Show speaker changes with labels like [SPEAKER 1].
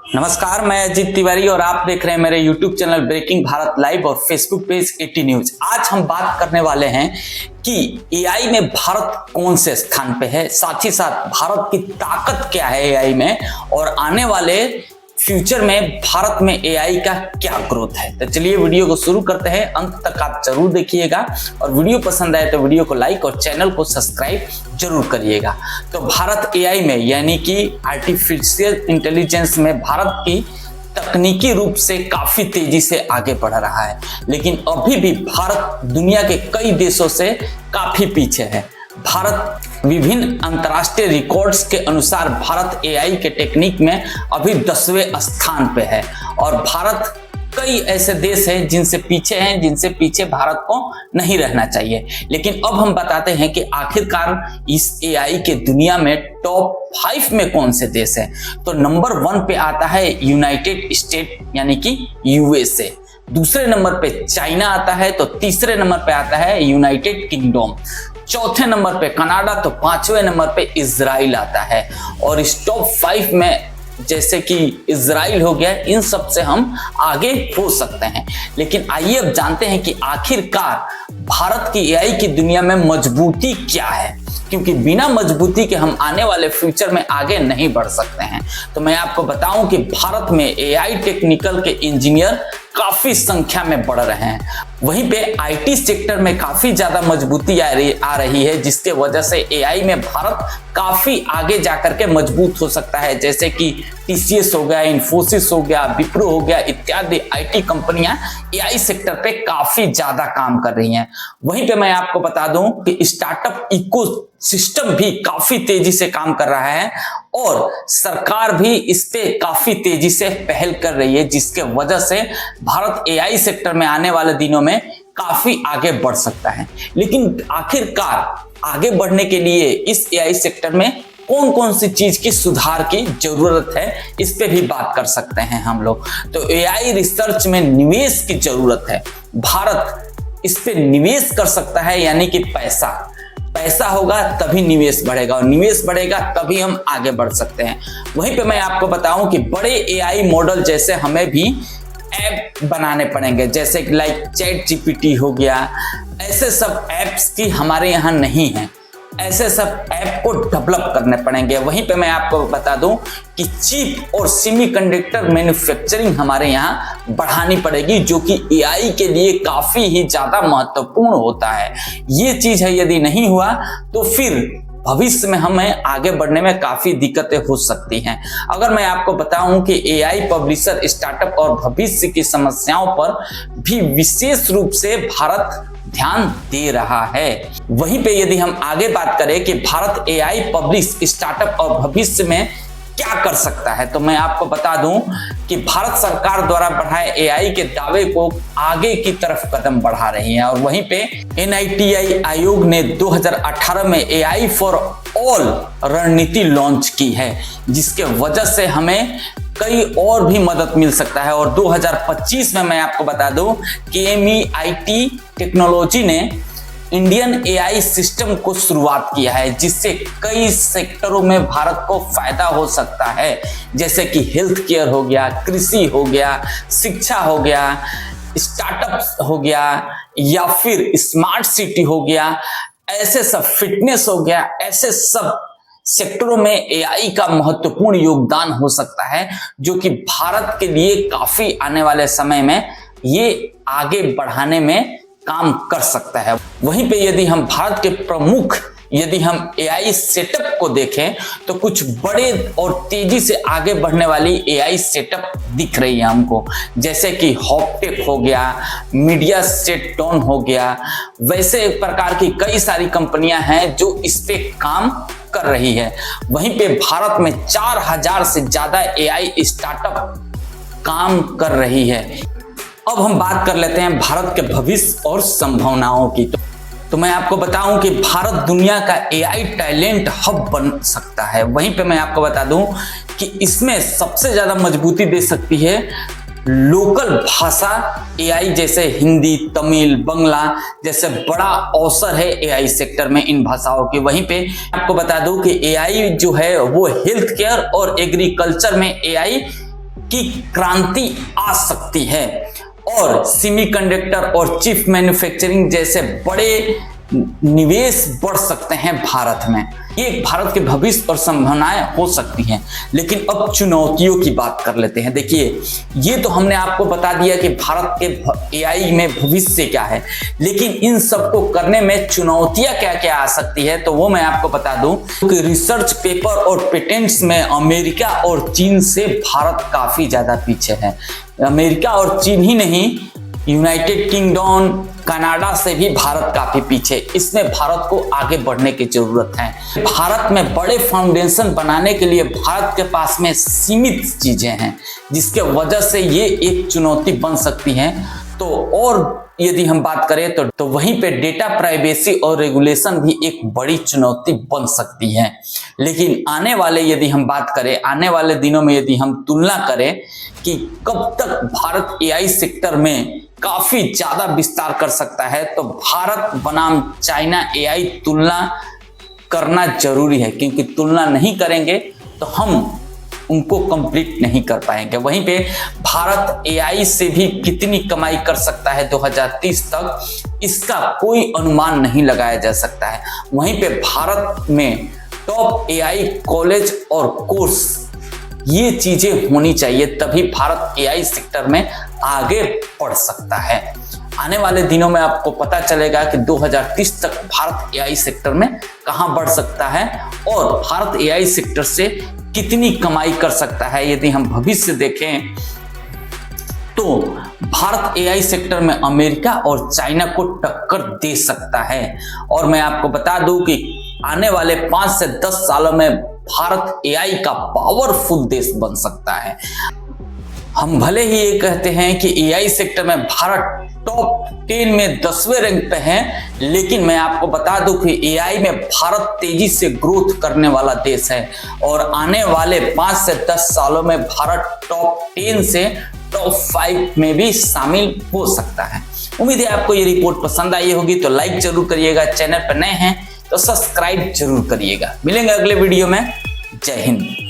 [SPEAKER 1] नमस्कार, मैं अजीत तिवारी और आप देख रहे हैं मेरे YouTube channel breaking Bharat live और फेसबुक पेज 80 न्यूज। आज हम बात करने वाले हैं कि एआई में भारत कौन से स्थान पे है, साथ ही साथ भारत की ताकत क्या है एआई में और आने वाले फ्यूचर में भारत में एआई का क्या ग्रोथ है। तो चलिए वीडियो को शुरू करते हैं, अंत तक आप जरूर देखिएगा और वीडियो पसंद आए तो वीडियो को लाइक और चैनल को सब्सक्राइब जरूर करिएगा। तो भारत एआई में यानी कि आर्टिफिशियल इंटेलिजेंस में भारत की तकनीकी रूप से काफी तेजी से आगे बढ़ रहा है, लेकिन अभी भी भारत दुनिया के कई देशों से काफी पीछे है। भारत विभिन्न अंतर्राष्ट्रीय रिकॉर्ड्स के अनुसार भारत एआई के टेक्निक में अभी 10वें स्थान पे है और भारत कई ऐसे देश हैं जिनसे पीछे भारत को नहीं रहना चाहिए। लेकिन अब हम बताते हैं कि आखिरकार इस एआई के दुनिया में टॉप 5 में कौन से देश हैं। तो नंबर 1 पे आता है यूनाइटेड स्टेट यानी कि यूएसए, दूसरे नंबर पे चाइना आता है, तो तीसरे नंबर पे आता है यूनाइटेड किंगडम, चौथे नंबर पे कनाडा, तो 5वें नंबर पे इजराइल आता है। और इस टॉप 5 में जैसे कि इजराइल हो गया, इन सब से हम आगे हो सकते हैं। लेकिन आइए अब जानते हैं कि आखिरकार भारत की एआई की दुनिया में मजबूती क्या है, क्योंकि बिना मजबूती के हम आने वाले फ्यूचर में आगे नहीं बढ़ सकते हैं। तो मैं आपको बताऊं कि भारत में एआई टेक्निकल के इंजीनियर काफी संख्या में बढ़ रहे हैं। वहीं पे आईटी सेक्टर में काफी ज्यादा मजबूती आ रही है, जिसके वजह से एआई में भारत काफी आगे जाकर के मजबूत हो सकता है। जैसे कि टीसीएस हो गया, इन्फोसिस हो गया, विप्रो हो गया, इत्यादि आईटी कंपनियां एआई सेक्टर पे काफी ज्यादा काम कर रही हैं। वहीं पे मैं आपको बता दूं कि स्टार्टअप इको सिस्टम भी काफी तेजी से काम कर रहा है और सरकार भी इस पे काफी तेजी से पहल कर रही है, जिसके वजह से भारत एआई सेक्टर में आने वाले दिनों में काफी आगे बढ़ सकता है। लेकिन आखिरकार आगे बढ़ने के लिए इस एआई सेक्टर में कौन कौन सी चीज की सुधार की जरूरत है, इस पे भी बात कर सकते हैं हम लोग। तो एआई रिसर्च में निवेश की जरूरत है, भारत इस पे निवेश कर सकता है, यानी कि पैसा होगा तभी निवेश बढ़ेगा और निवेश बढ़ेगा तभी हम आगे बढ़ सकते हैं। वहीं पे मैं आपको बताऊं कि बड़े एआई मॉडल जैसे हमें भी ऐप बनाने पड़ेंगे, जैसे कि लाइक चैट जीपीटी हो गया, ऐसे सब ऐप्स की हमारे यहाँ नहीं है, ऐसे सब ऐप को डेवलप करने पड़ेंगे। वहीं पे मैं आपको बता दूं कि चिप और सेमीकंडक्टर मैन्युफैक्चरिंग हमारे यहाँ बढ़ानी पड़ेगी, जो कि एआई के लिए काफी ही ज्यादा महत्वपूर्ण होता है। ये चीज है, यदि नहीं हुआ तो फिर भविष्य में हमें आगे बढ़ने में काफी दिक्कतें हो सकती हैं। अगर मैं आपको बताऊं कि एआई पब्लिशर स्टार्टअप और भविष्य की समस्याओं पर भी विशेष रूप से भारत ध्यान दे रहा है। वहीं पे यदि हम आगे बात करें कि भारत एआई पब्लिश स्टार्टअप और भविष्य में क्या कर सकता है, तो मैं आपको बता दूं कि भारत सरकार द्वारा बढ़ाए एआई के दावे को आगे की तरफ कदम बढ़ा रही है। और वहीं पे एनआईटीआई आयोग ने 2018 में एआई फॉर ऑल रणनीति लॉन्च की है, जिसके वजह से हमें कई और भी मदद मिल सकता है। और 2025 में मैं आपको बता दूं कि एमईआईटी टेक्नोलॉजी ने इंडियन एआई सिस्टम को शुरुआत किया है, जिससे कई सेक्टरों में भारत को फायदा हो सकता है, जैसे कि हेल्थ केयर हो गया, कृषि हो गया, शिक्षा हो गया, स्टार्टअप हो गया, या फिर स्मार्ट सिटी हो गया, ऐसे सब फिटनेस हो गया, ऐसे सब सेक्टरों में एआई का महत्वपूर्ण योगदान हो सकता है, जो कि भारत के लिए काफी आने वाले समय में ये आगे बढ़ाने में काम कर सकता है। वहीं पे यदि हम भारत के प्रमुख एआई सेटअप को देखें तो कुछ बड़े और तेजी से आगे बढ़ने वाली एआई सेटअप दिख रही है हमको, जैसे कि हॉपटेक हो गया, मीडिया सेटटोन हो गया, वैसे प्रकार की कई सारी कंपनियां हैं जो इस पे काम कर रही है। वहीं पे भारत में 4000 से ज्यादा एआई स्टार्टअप काम कर रही है। अब हम बात कर लेते हैं भारत के भविष्य और संभावनाओं की। तो मैं आपको बताऊं कि भारत दुनिया का एआई टैलेंट हब बन सकता है। वहीं पे मैं आपको बता दूं कि इसमें सबसे ज्यादा मजबूती दे सकती है लोकल भाषा एआई, जैसे हिंदी, तमिल, बंगला जैसे बड़ा अवसर है एआई सेक्टर में इन भाषाओं की। वहीं पे आपको बता दूं कि एआई जो है वो हेल्थ केयर और एग्रीकल्चर में एआई की क्रांति आ सकती है और सेमीकंडक्टर और चिप मैन्युफैक्चरिंग जैसे बड़े निवेश बढ़ सकते हैं भारत में। ये भारत के भविष्य और संभावनाएं हो सकती हैं। लेकिन अब चुनौतियों की बात कर लेते हैं। देखिए, ये तो हमने आपको बता दिया कि भारत के एआई में भविष्य क्या है, लेकिन इन सबको करने में चुनौतियां क्या क्या आ सकती है तो वो मैं आपको बता दूं कि रिसर्च पेपर और पेटेंट्स में अमेरिका और चीन से भारत काफी ज्यादा पीछे है। अमेरिका और चीन ही नहीं, यूनाइटेड किंगडम, कनाडा से भी भारत काफी पीछे। इसमें भारत को आगे बढ़ने की जरूरत है। भारत में बड़े फाउंडेशन बनाने के लिए भारत के पास में सीमित चीजें हैं, जिसके वजह से ये एक चुनौती बन सकती है। तो और यदि हम बात करें तो वहीं पे डेटा प्राइवेसी और रेगुलेशन भी एक बड़ी चुनौती बन सकती है। लेकिन आने वाले यदि हम बात करें, आने वाले दिनों में यदि हम तुलना करें कि कब तक भारत एआई सेक्टर में काफी ज्यादा विस्तार कर सकता है, तो भारत बनाम चाइना एआई तुलना करना जरूरी है, क्योंकि तुलना नहीं करेंगे तो हम उनको कंप्लीट नहीं कर पाएंगे। वहीं पे भारत एआई से भी कितनी कमाई कर सकता है 2030 तक, इसका कोई अनुमान नहीं लगाया जा सकता है। वहीं पे भारत में टॉप एआई कॉलेज और कोर्स, ये चीजें होनी चाहिए, तभी भारत एआई सेक्टर में आगे बढ़ सकता है। आने वाले दिनों में आपको पता चलेगा कि 2030 तक भारत एआई सेक्टर में कहां बढ़ सकता है और भारत एआई सेक्टर से कितनी कमाई कर सकता है। यदि हम भविष्य देखें तो भारत एआई सेक्टर में अमेरिका और चाइना को टक्कर दे सकता है। और मैं आपको बता दूं कि आने वाले 5 से 10 सालों में भारत एआई का पावरफुल देश बन सकता है। हम भले ही ये कहते हैं कि एआई सेक्टर में भारत टॉप 10 में 10वें रैंक पे है, लेकिन मैं आपको बता दूं कि एआई में भारत तेजी से ग्रोथ करने वाला देश है और आने वाले 5 से 10 सालों में भारत टॉप 10 से टॉप 5 में भी शामिल हो सकता है। उम्मीद है आपको ये रिपोर्ट पसंद आई होगी, तो लाइक जरूर करिएगा। चैनल पर नए हैं तो सब्सक्राइब जरूर करिएगा। मिलेंगे अगले वीडियो में। जय हिंद।